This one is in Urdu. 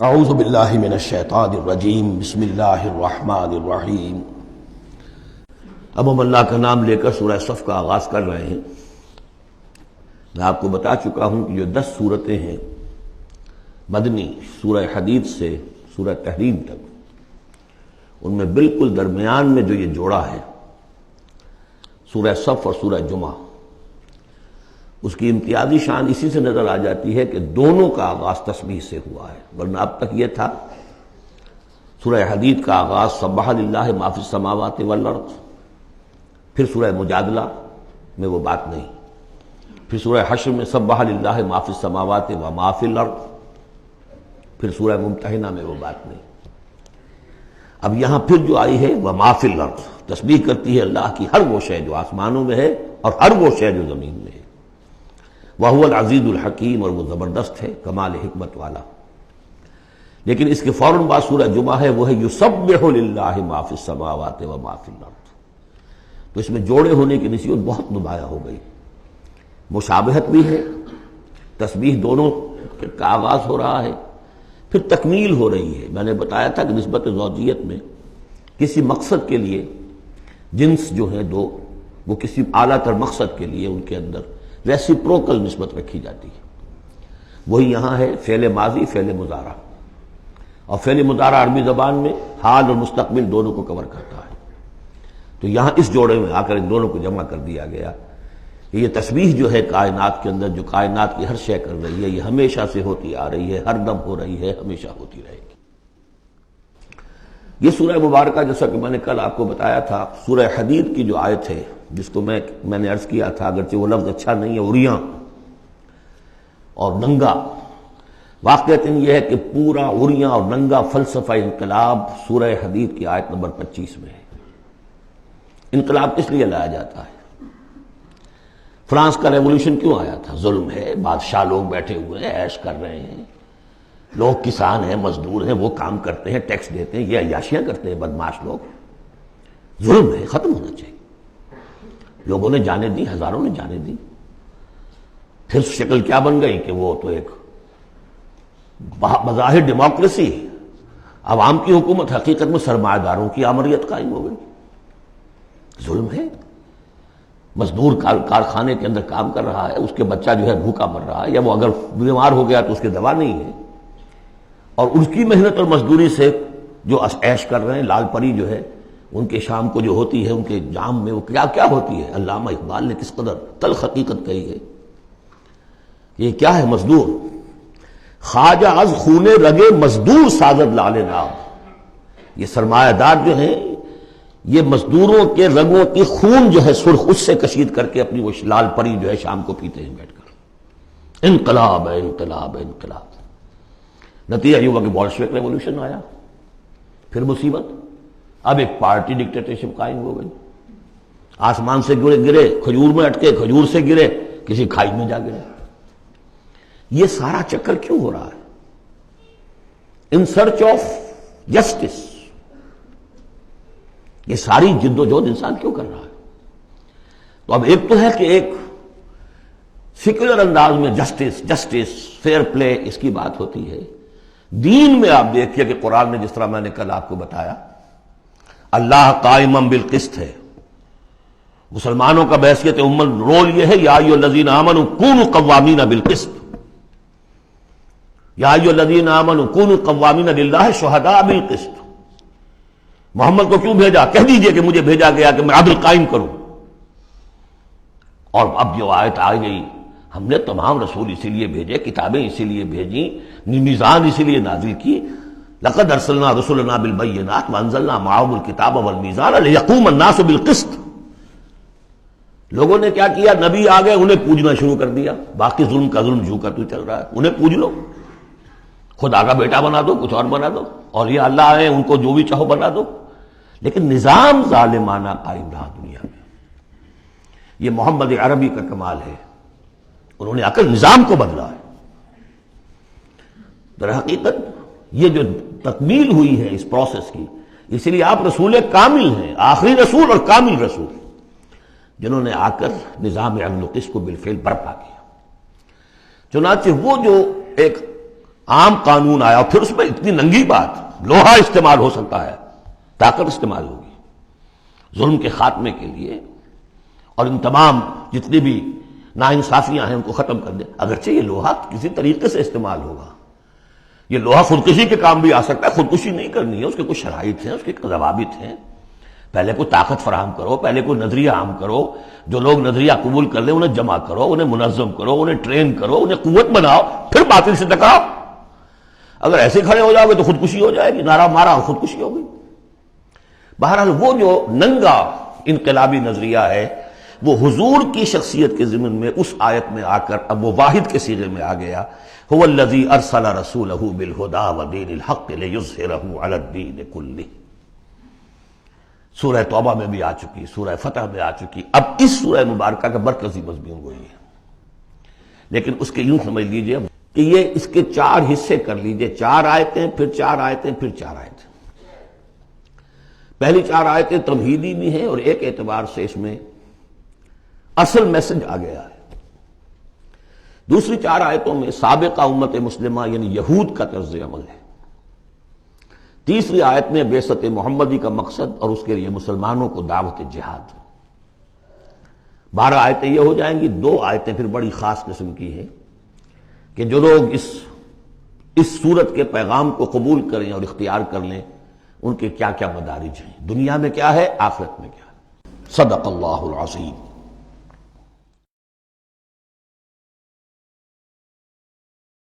اعوذ باللہ من الشیطان الرجیم بسم اللہ الرحمن الرحیم۔ اب ہم اللہ کا نام لے کر سورہ صف کا آغاز کر رہے ہیں۔ میں آپ کو بتا چکا ہوں کہ جو 10 صورتیں ہیں مدنی، سورہ حدید سے سورہ تحریم تک، ان میں بالکل درمیان میں جو یہ جوڑا ہے سورہ صف اور سورہ جمعہ، اس کی امتیازی شان اسی سے نظر آ جاتی ہے کہ دونوں کا آغاز تسبیح سے ہوا ہے، ورنہ اب تک یہ تھا سورہ حدید کا آغاز سبح للہ ما فی السماوات والارض، پھر سورہ مجادلہ میں وہ بات نہیں، پھر سورہ حشر میں سبح للہ ما فی السماوات وما فی الارض، پھر سورہ ممتحنہ میں وہ بات نہیں۔ اب یہاں پھر جو آئی ہے وما فی الارض، تسبیح کرتی ہے اللہ کی ہر وہ شے جو آسمانوں میں ہے اور ہر وہ شے جو زمین میں ہے۔ وَهُوَ الْعَزِيزُ الْحَكِيمُ، اور وہ زبردست ہے، کمال حکمت والا۔ لیکن اس کے فوراً بعد سورہ جمعہ ہے، وہ ہے يُسَبِّحُ لِلَّهِ مَا فِي السَّمَاوَاتِ وَمَا فِي الْأَرْضِ۔ تو اس میں جوڑے ہونے کی نسبت بہت نمایاں ہو گئی، مشابہت بھی ہے، تسبیح دونوں کا آغاز ہو رہا ہے، پھر تکمیل ہو رہی ہے۔ میں نے بتایا تھا کہ نسبت زوجیت میں کسی مقصد کے لیے جنس جو ہیں دو، وہ کسی اعلیٰ تر مقصد کے لیے ان کے اندر ریسیپروکل نسبت رکھی جاتی ہے۔ وہی یہاں ہے فعل ماضی، فعل مضارع، اور فعل مضارع عربی زبان میں حال اور مستقبل دونوں کو کور کرتا ہے۔ تو یہاں اس جوڑے میں آ کر ان دونوں کو جمع کر دیا گیا کہ یہ تسبیح جو ہے کائنات کے اندر، جو کائنات کی ہر شے کر رہی ہے، یہ ہمیشہ سے ہوتی آ رہی ہے، ہر دم ہو رہی ہے، ہمیشہ ہوتی رہے گی۔ یہ سورہ مبارکہ جیسا کہ میں نے کل آپ کو بتایا تھا، سورہ حدید کی جو آیت ہے، جس کو میں نے عرض کیا تھا، اگرچہ وہ لفظ اچھا نہیں ہے، عریاں اور ننگا، واقعتاً یہ ہے کہ پورا عریاں اور ننگا فلسفہ انقلاب سورہ حدید کی آیت نمبر 25 میں ہے۔ انقلاب کس لیے لایا جاتا ہے؟ فرانس کا ریولوشن کیوں آیا تھا؟ ظلم ہے، بادشاہ لوگ بیٹھے ہوئے ہیں، عیش کر رہے ہیں، لوگ کسان ہیں، مزدور ہیں، وہ کام کرتے ہیں، ٹیکس دیتے ہیں، یہ عیاشیاں کرتے ہیں بدمعاش لوگ، ظلم ہے، ختم ہونا چاہیے۔ لوگوں نے جانے دی، ہزاروں نے جانے دی، پھر شکل کیا بن گئی کہ وہ تو ایک بظاہر ڈیموکریسی، عوام کی حکومت، حقیقت میں سرمایہ داروں کی آمریت قائم ہو گئی۔ ظلم ہے، مزدور کارخانے کے اندر کام کر رہا ہے، اس کے بچہ جو ہے بھوکا مر رہا ہے، یا وہ اگر بیمار ہو گیا تو اس کی دوا نہیں ہے، اور اس کی محنت اور مزدوری سے جو عیش کر رہے ہیں، لال پری جو ہے ان کے شام کو جو ہوتی ہے، ان کے جام میں وہ کیا کیا ہوتی ہے، علامہ اقبال نے کس قدر تلخ حقیقت کہی ہے۔ یہ کیا ہے؟ مزدور، خواجہ از خون رگے مزدور سازد لال ناب، یہ سرمایہ دار جو ہیں یہ مزدوروں کے رگوں کی خون جو ہے سرخ، اس سے کشید کر کے اپنی وہ لال پری جو ہے شام کو پیتے ہیں بیٹھ کر۔ انقلاب ہے، انقلاب ہے، انقلاب۔ نتیجہ یہ ہوا کہ بولشوک ریولوشن آیا، پھر مصیبت، اب ایک پارٹی ڈکٹیٹرشپ قائم ہو گئی، آسمان سے گرے، کھجور میں اٹکے، کھجور سے گرے، کسی کھائی میں جا گرے۔ یہ سارا چکر کیوں ہو رہا ہے؟ ان سرچ آف جسٹس، یہ ساری جد و جہد انسان کیوں کر رہا ہے؟ تو اب ایک تو ہے کہ ایک سیکولر انداز میں جسٹس، فیئر پلے، اس کی بات ہوتی ہے۔ دین میں آپ دیکھیے کہ قرآن نے جس طرح میں نے کل آپ کو بتایا، اللہ قائم بالقسط ہے، مسلمانوں کا بحیثیت امت رول یہ ہے، یا ایھا الذین آمنوا کونوا قوامین بالقسط، یا ایھا الذین آمنوا کونوا قوامین للہ شہداء بالقسط۔ محمد کو کیوں بھیجا؟ کہہ دیجئے کہ مجھے بھیجا گیا کہ میں عدل قائم کروں۔ اور اب جو آیت آ گئی، ہم نے تمام رسول اسی لیے بھیجے، کتابیں اسی لیے بھیجیں، میزان اسی لیے نازل کی، لقد ارسلنا رسلنا بالبینات وانزلنا معهم الکتاب والمیزان لیقوم الناس بالقسط۔ لوگوں نے کیا کیا؟ نبی آ گئے، انہیں پوجنا شروع کر دیا، باقی ظلم کا ظلم جھو کر تو چل رہا ہے، انہیں پوج لو، خدا کا بیٹا بنا دو، کچھ اور بنا دو، اور یہ اللہ آئے ان کو جو بھی چاہو بنا دو، لیکن نظام ظالمانہ قائم رہا دنیا میں۔ یہ محمد عربی کا کمال ہے، انہوں نے آ کر نظام کو بدلا ہے۔ در حقیقت یہ جو تکمیل ہوئی ہے اس پروسیس کی، اسی لیے آپ رسول کامل ہیں، آخری رسول اور کامل رسول، جنہوں نے آ کر نظام عدل و قسط کو بالفعل برپا کیا۔ چنانچہ وہ جو ایک عام قانون آیا، پھر اس میں اتنی ننگی بات، لوہا استعمال ہو سکتا ہے، طاقت استعمال ہوگی ظلم کے خاتمے کے لیے، اور ان تمام جتنی بھی ناانصافیاں ہیں ان کو ختم کر دیں۔ اگرچہ یہ لوہا کسی طریقے سے استعمال ہوگا، یہ لوہا خودکشی کے کام بھی آ سکتا ہے، خودکشی نہیں کرنی ہے، اس کے کچھ شرائط ہیں، اس کے ضوابط ہیں۔ پہلے کوئی طاقت فراہم کرو، پہلے کوئی نظریہ عام کرو، جو لوگ نظریہ قبول کر لیں انہیں جمع کرو، انہیں منظم کرو، انہیں ٹرین کرو، انہیں قوت بناؤ، پھر باطل سے ٹکراؤ۔ اگر ایسے کھڑے ہو جاؤ گے تو خودکشی ہو جائے گی، نعرہ مارا اور خودکشی ہو گئی۔ بہرحال وہ جو ننگا انقلابی نظریہ ہے وہ حضور کی شخصیت کے ضمن میں اس آیت میں آ کر اب وہ واحد کے صیغے میں آ گیا، هو الذی ارسل رسولہ بالہدی ودین الحق لیظہرہ علی الدین کلہ۔ سورہ توبہ میں بھی آ چکی، سورہ فتح میں آ چکی، اب اس سورہ مبارکہ کا مرکزی مضمون وہی ہے۔ لیکن اس کے یوں سمجھ لیجئے کہ یہ اس کے 4 حصے کر لیجئے، 4 آیتیں، پھر 4 آیتیں، پھر 4 آیتیں۔ پہلی 4 آیتیں تمہیدی بھی ہیں اور ایک اعتبار سے اس میں اصل میسج آ گیا ہے۔ دوسری 4 آیتوں میں سابقہ امت مسلمہ یعنی یہود کا طرز عمل ہے۔ تیسری آیت میں بعثت محمدی کا مقصد اور اس کے لیے مسلمانوں کو دعوت جہاد۔ 12 آیتیں یہ ہو جائیں گی۔ 2 آیتیں پھر بڑی خاص قسم کی ہیں کہ جو لوگ اس سورت کے پیغام کو قبول کریں اور اختیار کر لیں ان کے کیا کیا مدارج ہیں، دنیا میں کیا ہے، آخرت میں کیا ہے۔ صدق اللہ العظیم۔